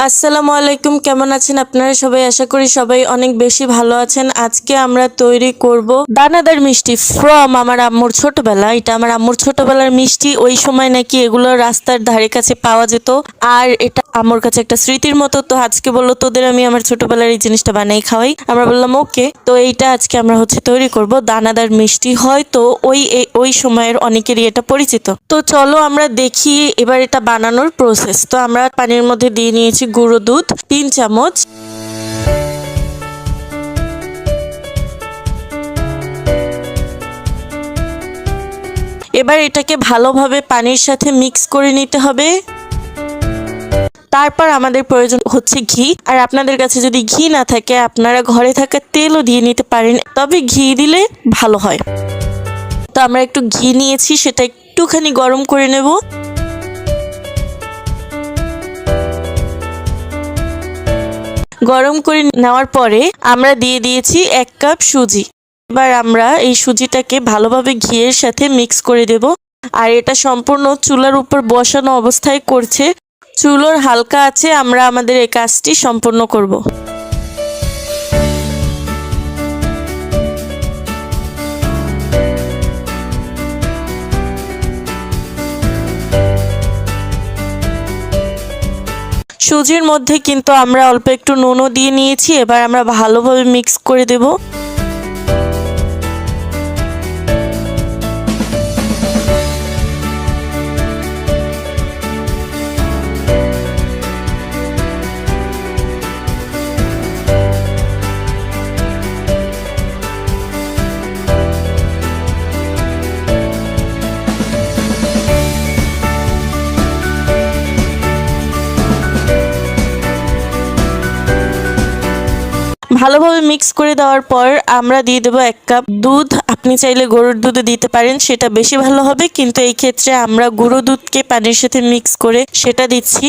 আসসালামু আলাইকুম, কেমন আছেন আপনারা সবাই? আশা করি সবাই অনেক বেশি ভালো আছেন। আজকে আমরা তৈরি করব দানাদার মিষ্টি ফ্রম আমার আম্মুর ছোটবেলা। এটা আমার আম্মুর ছোটবেলার মিষ্টি। ওই সময় নাকি এগুলো রাস্তার ধারে কাছে পাওয়া যেত, আর এটা আম্মুর কাছে একটা স্মৃতির মতো। তো আজকে বললো তোদের আমি আমার ছোটবেলার এই জিনিসটা বানাই খাওয়াই। আমরা বললাম ওকে। তো এইটা আজকে আমরা তৈরি করব দানাদার মিষ্টি। হয়তো ওই সময়ের অনেকেরই এটা পরিচিত। তো চলো আমরা দেখি এবার এটা বানানোর প্রসেস। তো আমরা পানির মধ্যে দিয়ে নিয়েছি গুঁড়ো দুধ 3 চামচ। এবার এটাকে ভালোভাবে পানির সাথে মিক্স করে নিতে হবে। তারপর আমাদের প্রয়োজন হচ্ছে ঘি। আর আপনাদের কাছে যদি ঘি না থাকে আপনারা ঘরে থাকা তেলও দিয়ে নিতে পারেন, তবে ঘি দিলে ভালো হয়। তো আমরা একটু ঘি নিয়েছি, সেটা একটুখানি গরম করে নেব। গরম করে নেওয়ার পরে আমরা দিয়ে দিয়েছি 1 কাপ সুজি। এবার আমরা এই সুজিটাকে ভালোভাবে ঘিয়ের সাথে মিক্স করে দেব। আর এটা সম্পূর্ণ চুলার উপর বসানো অবস্থায় করছে। চুলোর হালকা আছে আমরা আমাদের এই কাজটি সম্পূর্ণ করব। সুজির মধ্যে কিন্তু আমরা অল্প একটু নুনও দিয়ে নিয়েছি। এবার আমরা ভালোভাবে মিক্স করে দেব। ভালোভাবে মিক্স করে দেওয়ার পর আমরা দিয়ে দেবো 1 কাপ দুধ। আপনি চাইলে গরুর দুধে দিতে পারেন, সেটা বেশি ভালো হবে, কিন্তু এই ক্ষেত্রে আমরা গুঁড়ো দুধকে পানির সাথে মিক্স করে সেটা দিচ্ছি।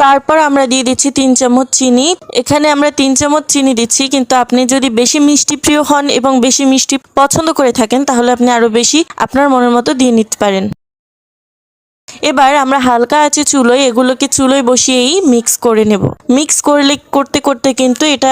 তারপর আমরা দিয়ে দিচ্ছি 3 চামচ চিনি। এখানে আমরা 3 চামচ চিনি দিচ্ছি, কিন্তু আপনি যদি বেশি মিষ্টি প্রিয় হন এবং বেশি মিষ্টি পছন্দ করে থাকেন তাহলে আপনি আরো বেশি আপনার মনের মতো দিয়ে নিতে পারেন। এবার আমরা হালকা আছে চুলোয় এগুলোকে চুলোয় বসিয়েই মিক্স করে নেব। মিক্স করতে করতে কিন্তু এটা